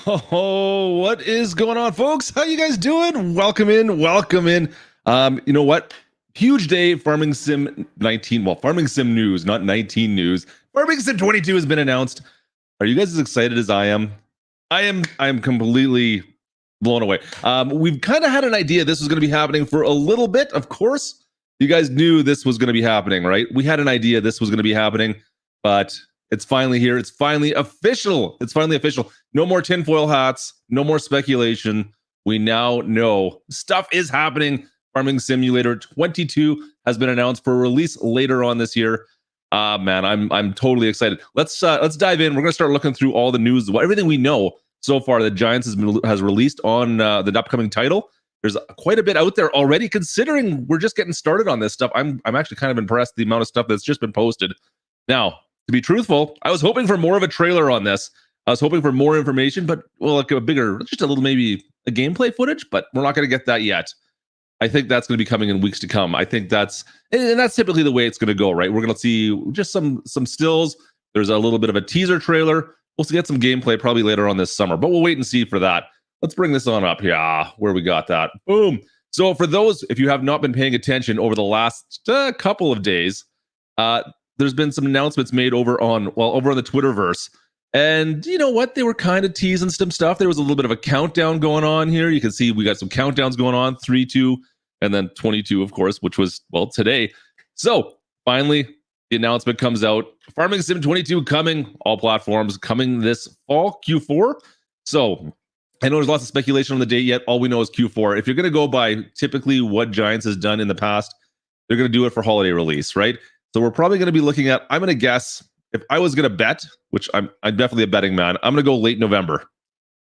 Oh, what is going on, folks? How you guys doing? Welcome in, welcome in. You know what? Huge day, Farming Sim 19. Well, Farming Sim news, not 19 news. Farming Sim 22 has been announced. Are you guys as excited as I am? I am completely blown away. We've kind of had an idea this was going to be happening for a little bit, of course. You guys knew this was going to be happening, right? We had an idea this was going to be happening, but it's finally here. It's finally official. It's finally official. No more tinfoil hats. No more speculation. We now know stuff is happening. Farming Simulator 22 has been announced for release later on this year. Man, I'm totally excited. Let's dive in. We're gonna start looking through all the news, everything we know so far that Giants has released on the upcoming title. There's quite a bit out there already. Considering we're just getting started on this stuff, I'm actually kind of impressed the amount of stuff that's just been posted. Now, to be truthful, I was hoping for more of a trailer on this. I was hoping for more information, but well, like a bigger, just a little maybe a gameplay footage, but we're not going to get that yet. I think that's going to be coming in weeks to come. I think that's typically the way it's going to go, right? We're going to see just some stills. There's a little bit of a teaser trailer. We'll get some gameplay probably later on this summer, but we'll wait and see for that. Let's bring this on up. Yeah, where we got that. Boom. So for those, if you have not been paying attention over the last couple of days, there's been some announcements made over on the Twitterverse. And you know what? They were kind of teasing some stuff. There was a little bit of a countdown going on here. You can see we got some countdowns going on, 3, 2, and then 22, of course, which was, well, today. So finally, the announcement comes out. Farming Sim 22 coming, all platforms, coming this fall, Q4. So I know there's lots of speculation on the date yet. All we know is Q4. If you're going to go by typically what Giants has done in the past, they're going to do it for holiday release, right? So we're probably going to be looking at, I'm going to guess, if I was going to bet, which I'm definitely a betting man, I'm going to go late November.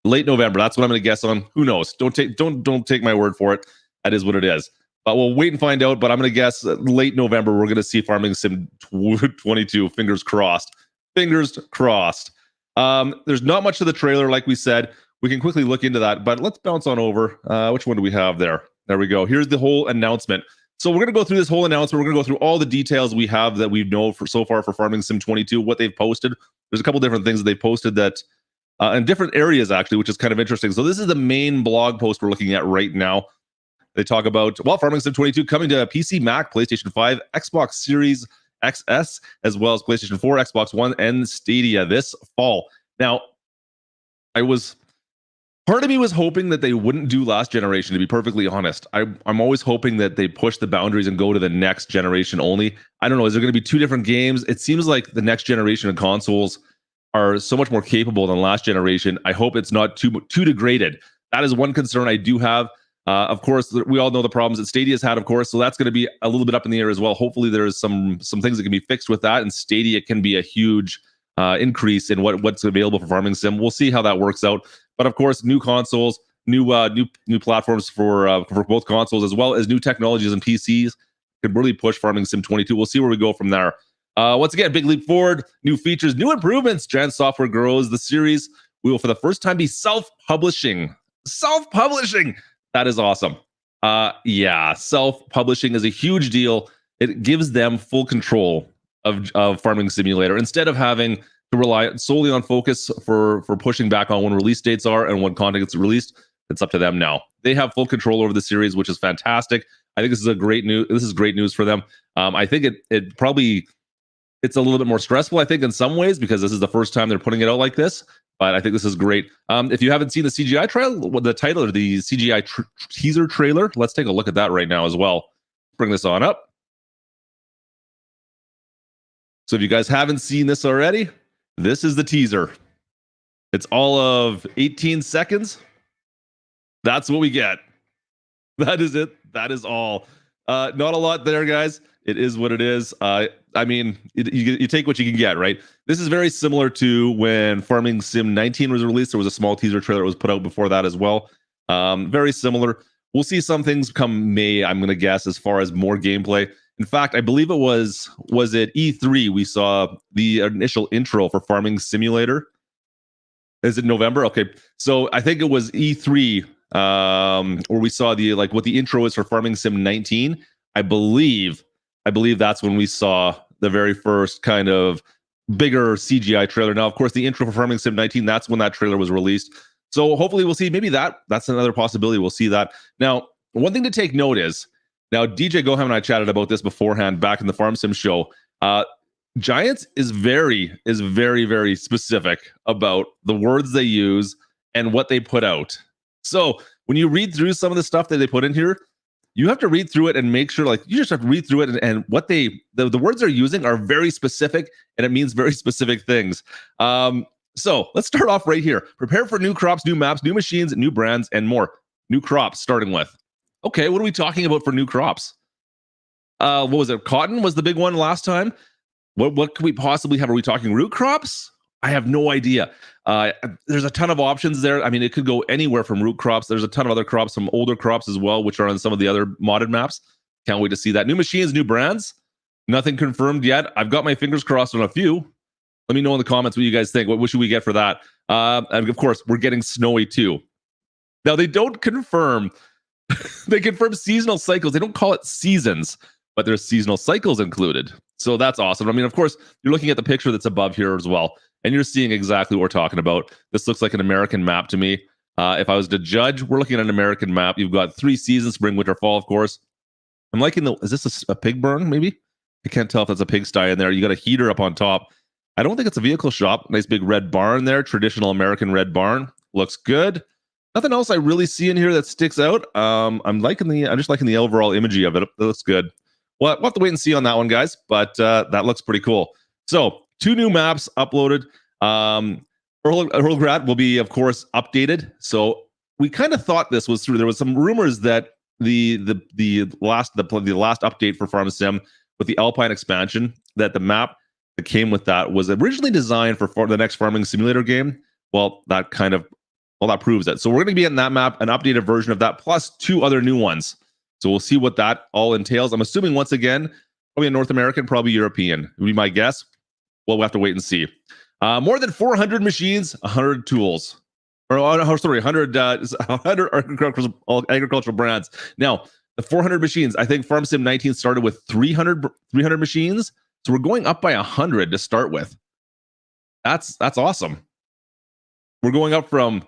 Late November. That's what I'm going to guess on. Who knows? Don't take my word for it. That is what it is. But we'll wait and find out. But I'm going to guess late November, we're going to see Farming Sim 22. Fingers crossed. Fingers crossed. There's not much to the trailer, like we said. We can quickly look into that. But let's bounce on over. Which one do we have there? There we go. Here's the whole announcement. So we're going to go through this whole announcement. We're going to go through all the details we have that we know for so far for Farming Sim 22, what they've posted. There's a couple different things that they've posted that in different areas, actually, which is kind of interesting. So this is the main blog post we're looking at right now. They talk about, well, Farming Sim 22 coming to PC, Mac, PlayStation 5, Xbox Series XS, as well as PlayStation 4, Xbox One, and Stadia this fall. Now, part of me was hoping that they wouldn't do last generation, to be perfectly honest. I'm always hoping that they push the boundaries and go to the next generation only. I don't know. Is there going to be two different games? It seems like the next generation of consoles are so much more capable than last generation. I hope it's not too degraded. That is one concern I do have. Of course, we all know the problems that Stadia's had, of course, so that's going to be a little bit up in the air as well. Hopefully, there's some things that can be fixed with that, and Stadia can be a huge increase in what's available for Farming Sim. We'll see how that works out. But of course, new consoles, new platforms for both consoles, as well as new technologies and PCs can really push Farming Sim 22. We'll see where we go from there. Once again, big leap forward, new features, new improvements. Giant Software grows. The series will, for the first time, be self-publishing. Self-publishing. That is awesome. Yeah, self-publishing is a huge deal. It gives them full control of Farming Simulator instead of having to rely solely on Focus for pushing back on when release dates are and when content gets released. It's up to them now. They have full control over the series, which is fantastic. I think this is great news for them. I think it's a little bit more stressful, I think, in some ways, because this is the first time they're putting it out like this. But I think this is great. If you haven't seen the CGI trailer, the title or the CGI teaser trailer, let's take a look at that right now as well. Bring this on up. So if you guys haven't seen this already, this is the teaser. It's all of 18 seconds. That's what we get. That is it. That is all. Not a lot there, guys. It is what it is. I mean, you take what you can get, right? This is very similar to when Farming Sim 19 was released. There was a small teaser trailer that was put out before that as well. Very similar. We'll see some things come May, I'm going to guess, as far as more gameplay. In fact, I believe it was it E3 we saw the initial intro for Farming Simulator. Is it November? Okay. So I think it was E3 where we saw what the intro is for Farming Sim 19. I believe that's when we saw the very first kind of bigger CGI trailer. Now, of course, the intro for Farming Sim 19, that's when that trailer was released. So hopefully we'll see maybe that's another possibility. We'll see that. Now, one thing to take note is now DJ Goham and I chatted about this beforehand back in the Farm Sim show. Giants is very, very specific about the words they use and what they put out. So when you read through some of the stuff that they put in here, you have to read through it and make sure, like, you just have to read through it and what the words they're using are very specific and it means very specific things. So let's start off right here. Prepare for new crops, new maps, new machines, new brands, and more. New crops, starting with. Okay, what are we talking about for new crops? What was it? Cotton was the big one last time. What could we possibly have? Are we talking root crops? I have no idea. There's a ton of options there. I mean, it could go anywhere from root crops. There's a ton of other crops, some older crops as well, which are on some of the other modded maps. Can't wait to see that. New machines, new brands. Nothing confirmed yet. I've got my fingers crossed on a few. Let me know in the comments what you guys think. What should we get for that? And of course, we're getting snowy too. Now, they don't confirm. They confirm seasonal cycles. They don't call it seasons, but there's seasonal cycles included. So that's awesome. I mean, of course, you're looking at the picture that's above here as well, and you're seeing exactly what we're talking about. This looks like an American map to me. If I was to judge, we're looking at an American map. You've got 3 seasons, spring, winter, fall, of course. I'm liking is this a pig burn, maybe? I can't tell if that's a pigsty in there. You got a heater up on top. I don't think it's a vehicle shop. Nice big red barn there. Traditional American red barn. Looks good. Nothing else I really see in here that sticks out. I'm just liking the overall imagery of it. It looks good. Well, we'll have to wait and see on that one, guys. But that looks pretty cool. So 2 new maps uploaded. Earlgrad will be, of course, updated. So we kind of thought this was through. There was some rumors that the last update for Farm Sim with the Alpine expansion, that the map that came with that was originally designed for the next farming simulator game. Well, that proves it. So we're going to be getting that map, an updated version of that, plus 2 other new ones. So we'll see what that all entails. I'm assuming, once again, probably a North American, probably European, would be my guess. Well, we'll have to wait and see. More than 400 machines, 100 tools. 100 agricultural brands. Now, the 400 machines, I think Farm Sim 19 started with 300 machines. So we're going up by 100 to start with. That's awesome. We're going up from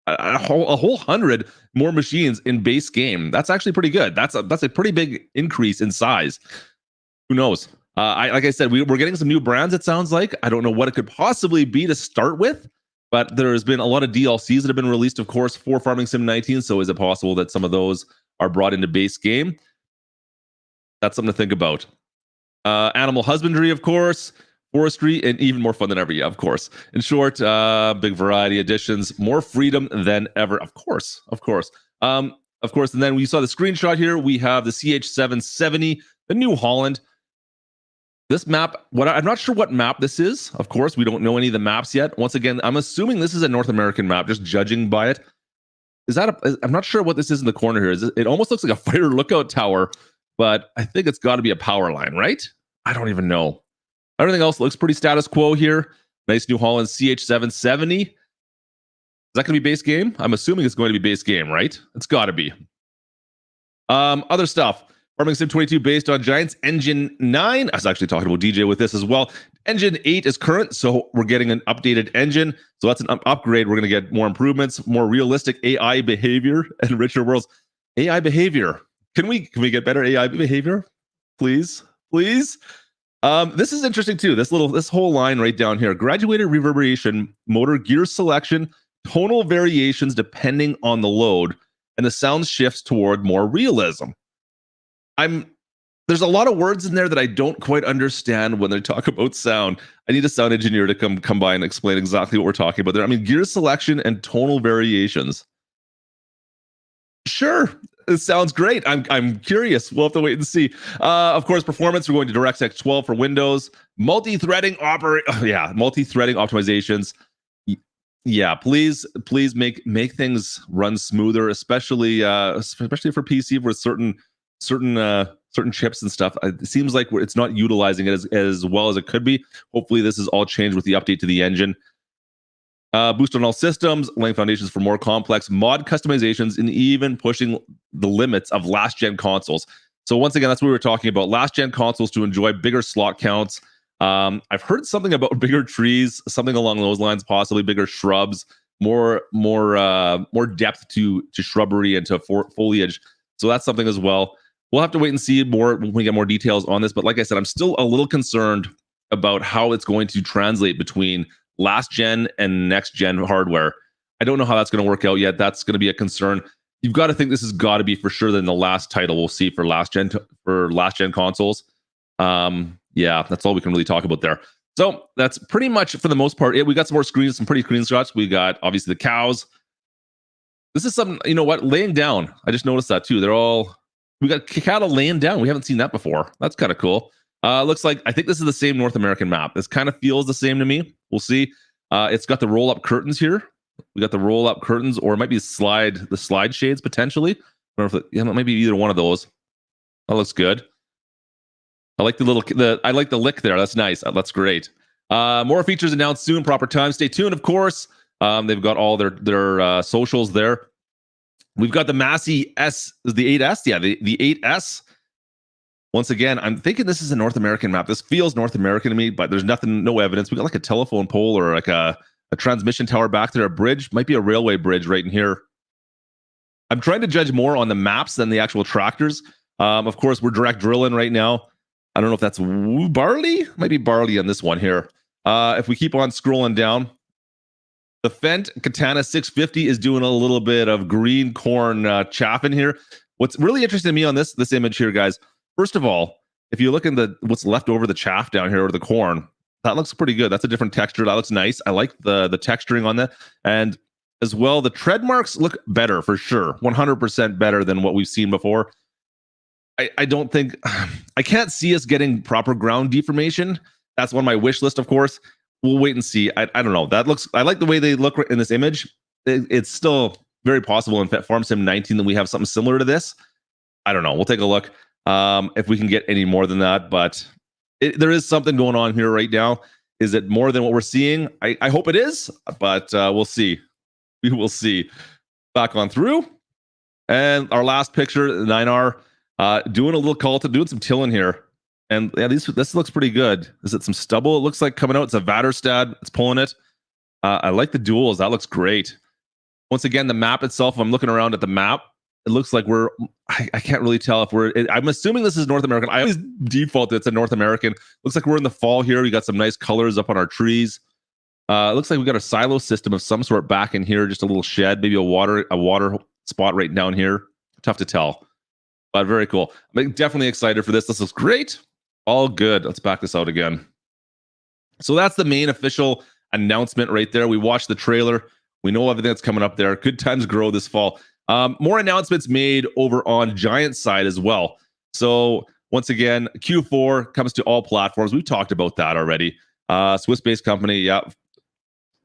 a whole 100 more machines in base game. That's actually pretty good. That's a pretty big increase in size. Who knows? Like I said, we're getting some new brands, it sounds like. I don't know what it could possibly be to start with, but there's been a lot of DLCs that have been released, of course, for Farming Sim 19. So is it possible that some of those are brought into base game? That's something to think about. Animal husbandry, of course. Forestry, and even more fun than ever. Yeah, of course. In short, big variety additions, more freedom than ever. Of course. And then we saw the screenshot here. We have the CH770, the New Holland. This map, I'm not sure what map this is. Of course, we don't know any of the maps yet. Once again, I'm assuming this is a North American map, just judging by it. I'm not sure what this is in the corner here. It almost looks like a fire lookout tower, but I think it's got to be a power line, right? I don't even know. Everything else looks pretty status quo here. Nice New Holland CH770. Is that going to be base game? I'm assuming it's going to be base game, right? It's got to be. Other stuff. Farming Sim 22 based on Giants Engine 9. I was actually talking about DJ with this as well. Engine 8 is current, so we're getting an updated engine. So that's an upgrade. We're going to get more improvements, more realistic AI behavior, and richer worlds. AI behavior. Can we get better AI behavior? Please? This is interesting too. This whole line right down here: graduated reverberation, motor gear selection, tonal variations depending on the load, and the sound shifts toward more realism. There's a lot of words in there that I don't quite understand when they talk about sound. I need a sound engineer to come by and explain exactly what we're talking about there. I mean, gear selection and tonal variations. Sure. It sounds great. I'm curious. We'll have to wait and see. Of course, performance. We're going to DirectX 12 for Windows. Multi-threading optimizations. Yeah, please make things run smoother, especially for PC with certain chips and stuff. It seems like it's not utilizing it as well as it could be. Hopefully, this is all changed with the update to the engine. Boost on all systems, laying foundations for more complex mod customizations, and even pushing the limits of last-gen consoles. So once again, that's what we were talking about. Last-gen consoles to enjoy bigger slot counts. I've heard something about bigger trees, something along those lines, possibly bigger shrubs. more depth to shrubbery and to foliage. So that's something as well. We'll have to wait and see more when we get more details on this. But like I said, I'm still a little concerned about how it's going to translate between last gen and next gen hardware. I don't know how that's going to work out yet. That's going to be a concern. You've got to think this has got to be for sure than the last title we'll see for last gen consoles. Yeah, that's all we can really talk about there. So that's pretty much for the most part it. We got some more screens, some pretty screenshots. We got obviously the cows. This is something, you know what, laying down. I just noticed that too. We got cattle laying down. We haven't seen that before. That's kind of cool. Looks like, I think this is the same North American map. This kind of feels the same to me. We'll see. It's got the roll up curtains here. We got the roll up curtains, or it might be the slide shades potentially. I don't know if it might be either one of those. That looks good. I like I like the lick there. That's nice. That's great. More features announced soon. Proper time. Stay tuned, of course. They've got all their socials there. We've got the Massey S, the 8S. Yeah, the 8S. Once again, I'm thinking this is a North American map. This feels North American to me, but there's no evidence. We got like a telephone pole or like a transmission tower back there. A bridge, might be a railway bridge right in here. I'm trying to judge more on the maps than the actual tractors. Of course, we're direct drilling right now. I don't know if that's barley. Might be barley on this one here. If we keep on scrolling down, the Fendt Katana 650 is doing a little bit of green corn chaffing here. What's really interesting to me on this image here, guys, first of all, if you look in what's left over the chaff down here, or the corn, that looks pretty good. That's a different texture. That looks nice. I like the texturing on that. And as well, the tread marks look better for sure. 100% better than what we've seen before. I don't think, I can't see us getting proper ground deformation. That's on my wish list, of course. We'll wait and see. I don't know. I like the way they look in this image. It's still very possible in Farm Sim 19 that we have something similar to this. I don't know. We'll take a look if we can get any more than that. But there is something going on here right now. Is it more than what we're seeing? I hope it is, but we'll see. We will see. Back on through. And our last picture, 9R, doing a little cult, doing some tilling here. And yeah, this looks pretty good. Is it some stubble? It looks like coming out. It's a Vaterstad. It's pulling it. I like the duals. That looks great. Once again, the map itself, if I'm looking around at the map, it looks like I can't really tell if I'm assuming this is North American. I always default it's a North American. Looks like we're in the fall here. We got some nice colors up on our trees. It looks like we got a silo system of some sort back in here. Just a little shed, maybe a water spot right down here. Tough to tell, but very cool. I'm definitely excited for this. This looks great. All good. Let's back this out again. So that's the main official announcement right there. We watched the trailer. We know everything that's coming up there. Good times grow this fall. More announcements made over on Giant side as well. So once again, Q4 comes to all platforms. We've talked about that already. Swiss-based company. Yeah.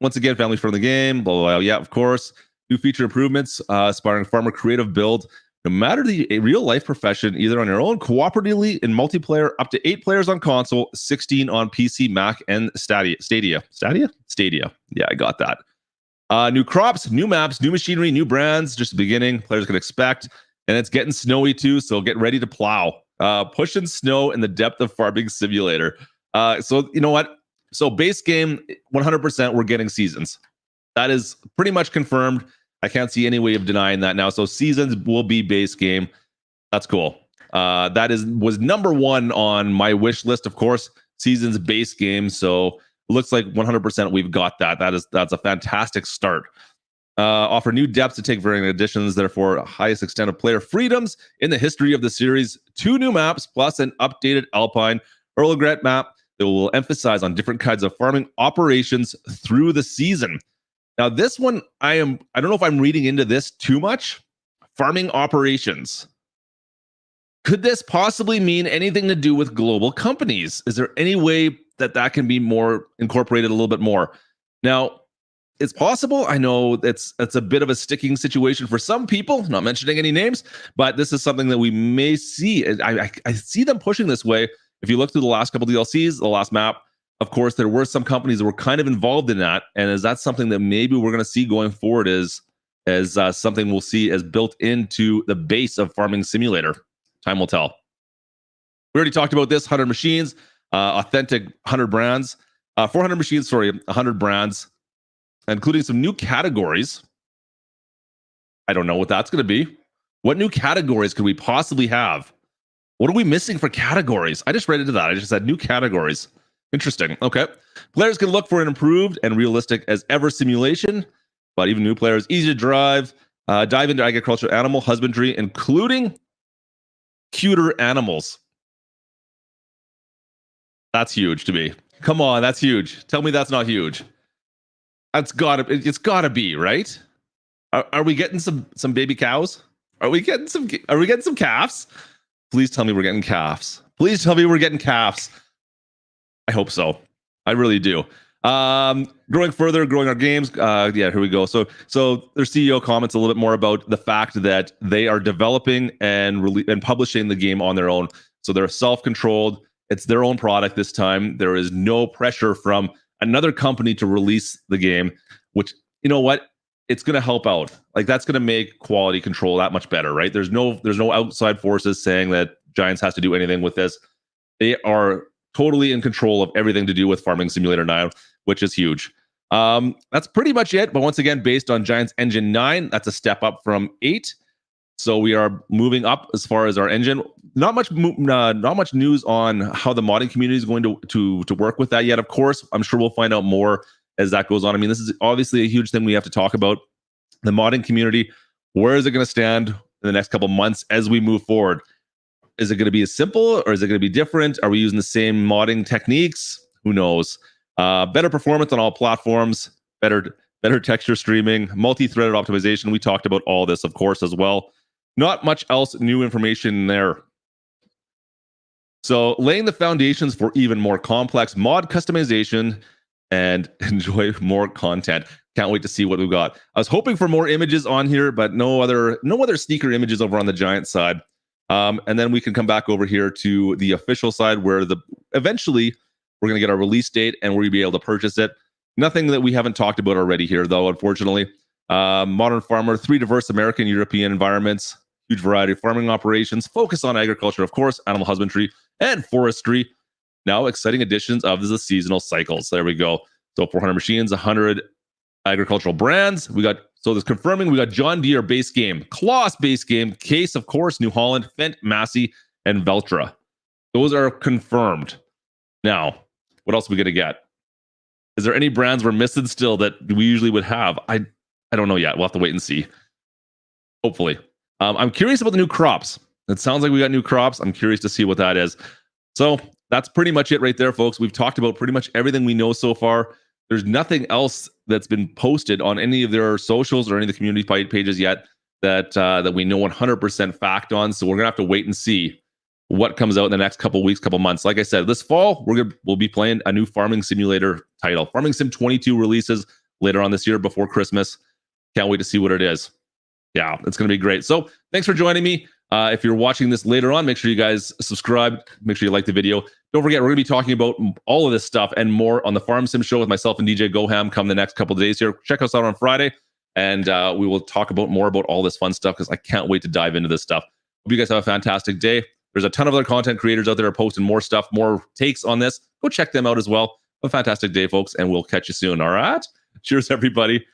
Once again, family friendly game. Blah, blah, blah. Yeah, of course. New feature improvements. Aspiring farmer creative build. No matter the real life profession, either on your own, cooperatively in multiplayer, up to 8 players on console, 16 on PC, Mac, and Stadia. Stadia. Yeah, I got that. New crops, new maps, new machinery, new brands. Just the beginning. Players can expect, and it's getting snowy too. So get ready to plow. Pushing snow in the depth of farming simulator. So you know what? So base game, 100%. We're getting seasons. That is pretty much confirmed. I can't see any way of denying that now. So seasons will be base game. That's cool. That was number 1 on my wish list, of course. Seasons base game. So it looks like 100% we've got that. That's a fantastic start. Offer new depths to take varying additions, therefore highest extent of player freedoms in the history of the series. 2 new maps plus an updated Alpine Earl Grant map that will emphasize on different kinds of farming operations through the season. Now, this one, I don't know if I'm reading into this too much. Farming operations. Could this possibly mean anything to do with global companies? Is there any way that can be more incorporated a little bit more? Now, it's possible. I know it's a bit of a sticking situation for some people, not mentioning any names, but this is something that we may see. I see them pushing this way. If you look through the last couple DLCs, the last map, of course, there were some companies that were kind of involved in that. And is that something that maybe we're going to see going forward as something we'll see as built into the base of Farming Simulator? Time will tell. We already talked about this, 100 machines, authentic 100 brands, 400 machines, sorry, 100 brands. including some new categories. I don't know what that's going to be. What new categories could we possibly have? What are we missing for categories? I just read into that. I just said new categories. Interesting. Okay. Players can look for an improved and realistic as ever simulation, but even new players, easy to dive into agriculture, animal husbandry, including cuter animals. That's huge to me. Come on, that's huge. Tell me that's not huge. It's gotta be, right? Are we getting some baby cows? Are we getting some calves? Please tell me we're getting calves. Please tell me we're getting calves. I hope so. I really do. Growing our games. Yeah, here we go. So their CEO comments a little bit more about the fact that they are developing and publishing the game on their own. So they're self-controlled. It's their own product this time. There is no pressure from another company to release the game, which, you know what? It's going to help out. Like, that's going to make quality control that much better, right? There's no outside forces saying that Giants has to do anything with this. They are totally in control of everything to do with Farming Simulator 9, which is huge. That's pretty much it. But once again, based on Giants Engine 9, that's a step up from 8. So we are moving up as far as our engine. Not much news on how the modding community is going to work with that yet. Of course, I'm sure we'll find out more as that goes on. I mean, this is obviously a huge thing we have to talk about. The modding community, where is it going to stand in the next couple months as we move forward? Is it going to be as simple, or is it going to be different? Are we using the same modding techniques? Who knows? Better performance on all platforms, better texture streaming, multi-threaded optimization. We talked about all this, of course, as well. Not much else new information there. So laying the foundations for even more complex mod customization and enjoy more content. Can't wait to see what we've got. I was hoping for more images on here, but no other sneaker images over on the Giant side. And then we can come back over here to the official side, where eventually we're going to get our release date and we'll be able to purchase it. Nothing that we haven't talked about already here, though, unfortunately. Modern Farmer, 3 diverse American European environments, huge variety of farming operations, focus on agriculture, of course, animal husbandry, and forestry. Now, exciting additions of the seasonal cycles. There we go. So 400 machines, 100 agricultural brands. This confirming we got John Deere base game, Kloss base game, Case, of course, New Holland, Fendt, Massey, and Veltra. Those are confirmed. Now, what else are we going to get? Is there any brands we're missing still that we usually would have? I don't know yet. We'll have to wait and see. Hopefully. I'm curious about the new crops. It sounds like we got new crops. I'm curious to see what that is. So that's pretty much it right there, folks. We've talked about pretty much everything we know so far. There's nothing else that's been posted on any of their socials or any of the community pages yet that we know 100% fact on. So we're going to have to wait and see what comes out in the next couple weeks, couple months. Like I said, this fall, we'll be playing a new Farming Simulator title. Farming Sim 22 releases later on this year before Christmas. Can't wait to see what it is. Yeah, it's going to be great. So thanks for joining me. If you're watching this later on, make sure you guys subscribe. Make sure you like the video. Don't forget, we're going to be talking about all of this stuff and more on the Farm Sim Show with myself and DJ Goham come the next couple of days here. Check us out on Friday, and we will talk more about all this fun stuff because I can't wait to dive into this stuff. Hope you guys have a fantastic day. There's a ton of other content creators out there posting more stuff, more takes on this. Go check them out as well. Have a fantastic day, folks, and we'll catch you soon. All right? Cheers, everybody.